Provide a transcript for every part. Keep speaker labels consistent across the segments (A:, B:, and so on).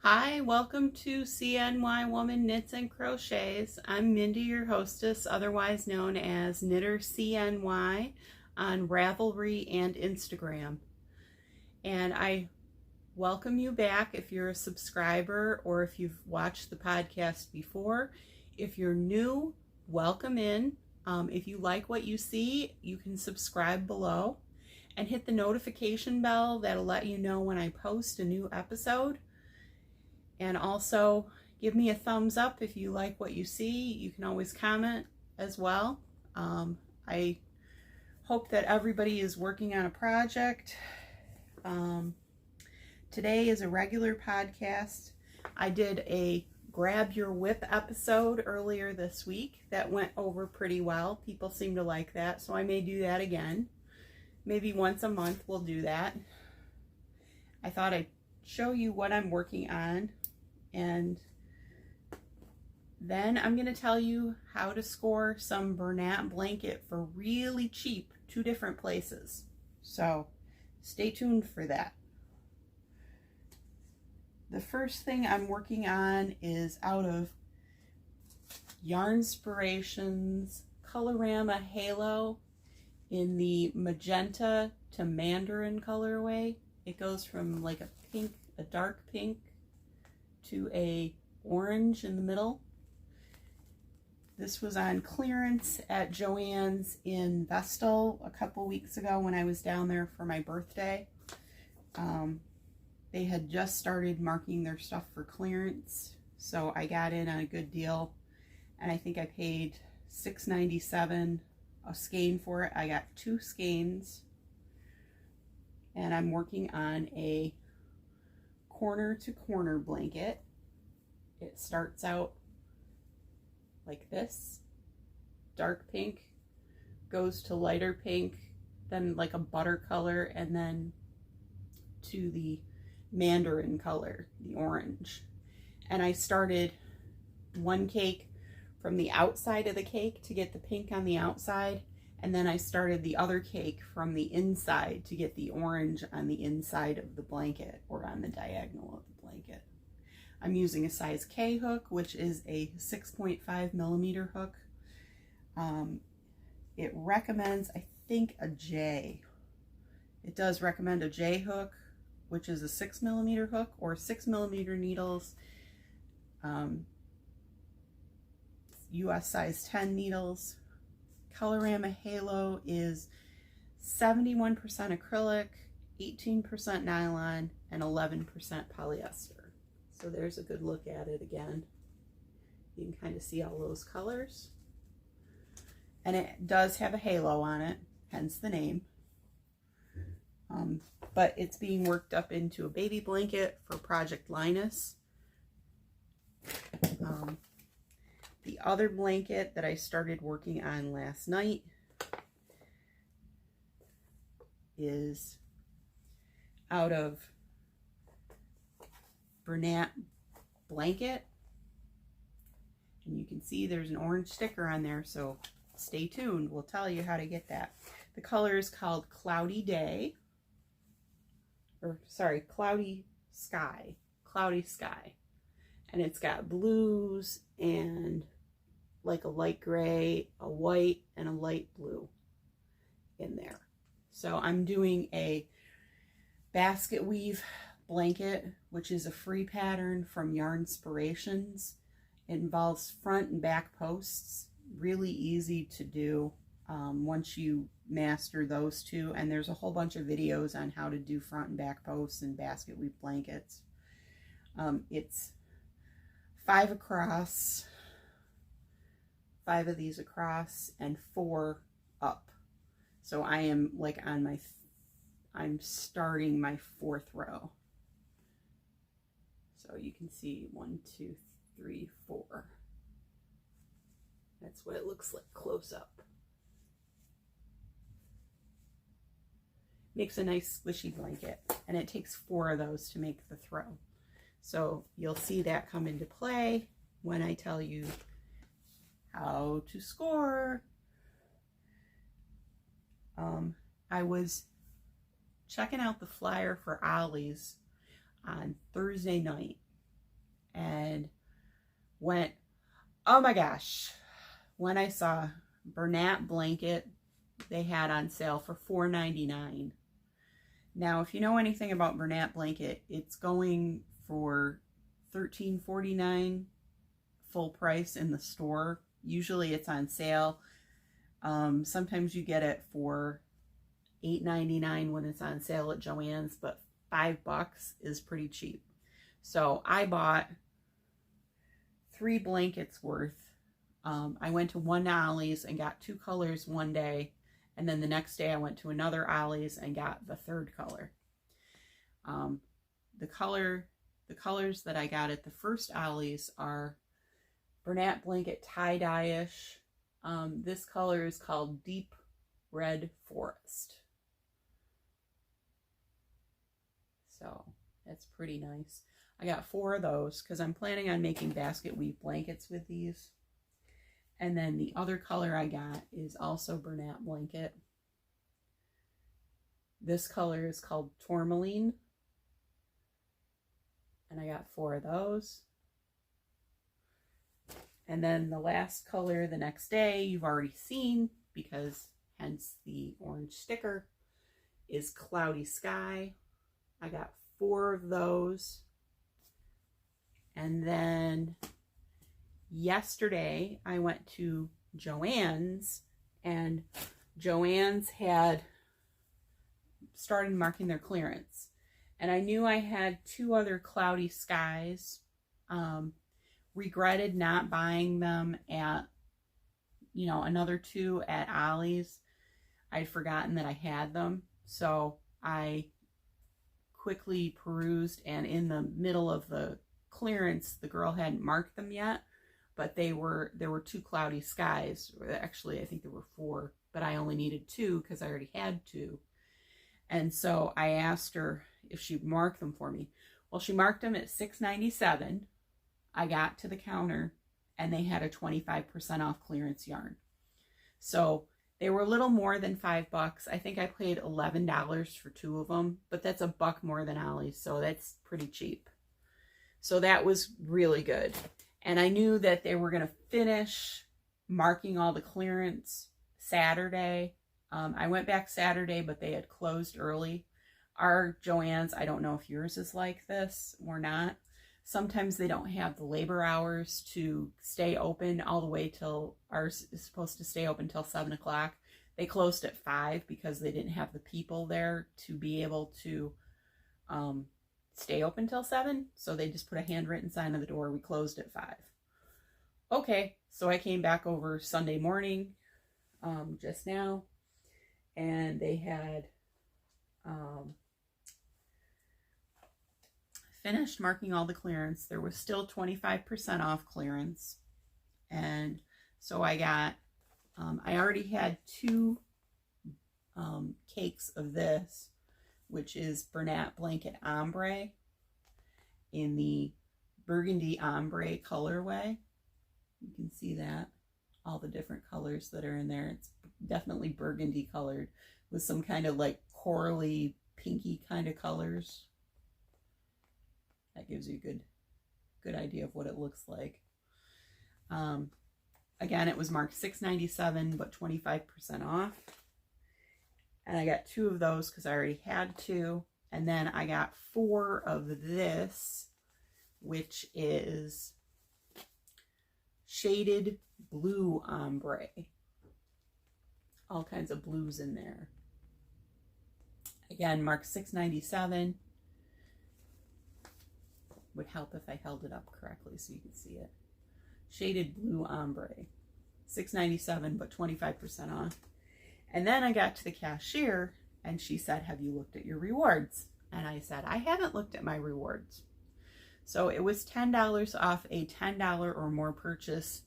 A: Hi, welcome to CNY Woman Knits and Crochets. I'm Mindy, your hostess, otherwise known as Knitter CNY on Ravelry and Instagram. And I welcome you back if you're a subscriber or if you've watched the podcast before. If you're new, welcome in. If you like what you see, you can subscribe below and hit the notification bell. That'll let you know when I post a new episode. And also give me a thumbs up if you like what you see. You can always comment as well. I hope that everybody is working on a project. Today is a regular podcast. I did a Grab Your Whip episode earlier this week that went over pretty well. People seem to like that, so I may do that again. Maybe once a month we'll do that. I thought I'd show you what I'm working on, and then I'm going to tell you how to score some Bernat blanket for really cheap, 2 different places. So stay tuned for that. The first thing I'm working on is out of Yarnspiration's Colorama Halo in the magenta to mandarin colorway. It goes from like a dark pink to a orange in the middle. This was on clearance at Joann's in Vestal a couple weeks ago when I was down there for my birthday. They had just started marking their stuff for clearance, so I got in on a good deal, and I think I paid $6.97 a skein for it. I got 2 skeins, and I'm working on a corner to corner blanket. It starts out like this, dark pink, goes to lighter pink, then like a butter color, and then to the mandarin color, the orange. And I started one cake from the outside of the cake to get the pink on the outside, and then I started the other cake from the inside to get the orange on the inside of the blanket, or on the diagonal of the blanket. I'm using a size K hook, which is a 6.5 millimeter hook. It recommends, I think, a J. It does recommend a J hook, which is a 6 millimeter hook, or 6 millimeter needles, US size 10 needles. Colorama Halo is 71% acrylic, 18% nylon, and 11% polyester. So there's a good look at it again. You can kind of see all those colors. And it does have a halo on it, hence the name. But it's being worked up into a baby blanket for Project Linus. The other blanket that I started working on last night is out of Bernat blanket, and you can see there's an orange sticker on there, so stay tuned. We'll tell you how to get that. The color is called Cloudy Day, or sorry, Cloudy Sky, and it's got blues and like a light gray, a white, and a light blue in there. So I'm doing a basket weave blanket, which is a free pattern from Yarnspirations. It involves front and back posts. Really easy to do once you master those 2. And there's a whole bunch of videos on how to do front and back posts and basket weave blankets. It's 5 across, 5 of these across, and 4 up. So I am like on I'm starting my 4th row. So you can see 1, 2, 3, 4. That's what it looks like close up. Makes a nice squishy blanket, and it takes 4 of those to make the throw. So you'll see that come into play when I tell you how to score. I was checking out the flyer for Ollie's on Thursday night, and went, oh my gosh, when I saw Bernat blanket they had on sale for $4.99. Now, if you know anything about Bernat blanket, it's going for $13.49 full price in the store. Usually it's on sale. Sometimes you get it for $8.99 when it's on sale at Joann's, but $5 is pretty cheap. So I bought 3 blankets worth. I went to one Ollie's and got 2 colors one day, and then the next day I went to another Ollie's and got the 3rd color. The colors that I got at the first Ollie's are Bernat blanket tie-dye-ish. This color is called Deep Red Forest. So that's pretty nice. I got 4 of those because I'm planning on making basket weave blankets with these. And then the other color I got is also Bernat blanket. This color is called Tourmaline. And I got 4 of those. And then the last color the next day you've already seen, because hence the orange sticker, is Cloudy Sky. I got 4 of those. And then yesterday I went to Joann's, and Joann's had started marking their clearance. And I knew I had 2 other Cloudy Skies. Regretted not buying them at, another 2 at Ollie's. I'd forgotten that I had them. So I quickly perused, and in the middle of the clearance, the girl hadn't marked them yet, but there were 2 Cloudy Skies. Actually, I think there were 4, but I only needed 2 because I already had 2. And so I asked her if she'd mark them for me. Well, she marked them at $6.97. I got to the counter and they had a 25% off clearance yarn. So they were a little more than $5. I think I paid $11 for 2 of them, but that's $1 more than Ollie's, so that's pretty cheap. So that was really good. And I knew that they were going to finish marking all the clearance Saturday. I went back Saturday, but they had closed early. Our Joann's, I don't know if yours is like this or not. Sometimes they don't have the labor hours to stay open all the way till, ours is supposed to stay open till 7 o'clock. They closed at 5 because they didn't have the people there to be able to stay open till 7. So they just put a handwritten sign on the door, we closed at 5. Okay, so I came back over Sunday morning, just now, and they had finished marking all the clearance. There was still 25% off clearance. And so I got, I already had 2 cakes of this, which is Bernat Blanket Ombre in the Burgundy Ombre colorway. You can see that, all the different colors that are in there. It's definitely burgundy colored with some kind of like corally, pinky kind of colors. That gives you a good idea of what it looks like. Again, it was marked $6.97, but 25% off. And I got 2 of those because I already had 2. And then I got 4 of this, which is shaded blue ombre. All kinds of blues in there. Again, marked $6.97. Would help if I held it up correctly so you could see it. Shaded blue ombre, $6.97, but 25% off. And then I got to the cashier and she said, have you looked at your rewards? And I said, I haven't looked at my rewards. So it was $10 off a $10 or more purchase.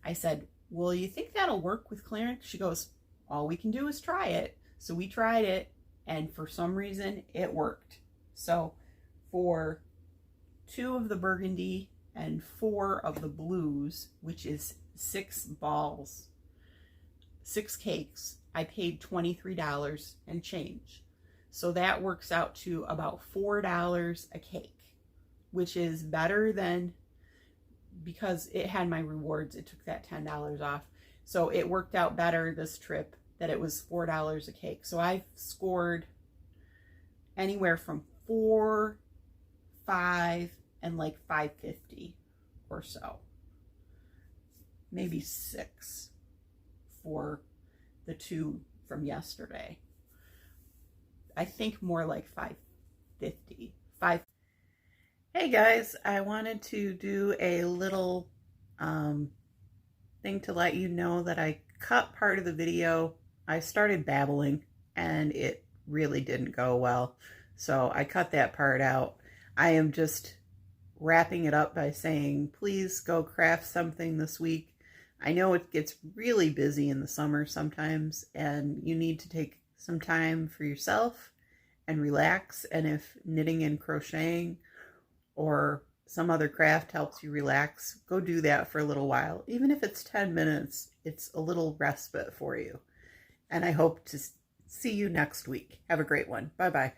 A: I said, well, you think that'll work with clearance? She goes, all we can do is try it. So we tried it, and for some reason it worked. So for 2 of the burgundy and 4 of the blues, which is 6 balls, 6 cakes, I paid $23 and change. So that works out to about $4 a cake, which is better than because it had my rewards, it took that $10 off. So it worked out better this trip that it was $4 a cake. So I scored anywhere from 4, 5, and like 5.50 or so. Maybe 6 for the 2 from yesterday. I think more like 5.50. Hey guys, I wanted to do a little thing to let you know that I cut part of the video. I started babbling and it really didn't go well, so I cut that part out. I am just wrapping it up by saying, please go craft something this week. I know it gets really busy in the summer sometimes, and you need to take some time for yourself and relax. And if knitting and crocheting or some other craft helps you relax, go do that for a little while. Even if it's 10 minutes, it's a little respite for you. And I hope to see you next week. Have a great one. Bye-bye.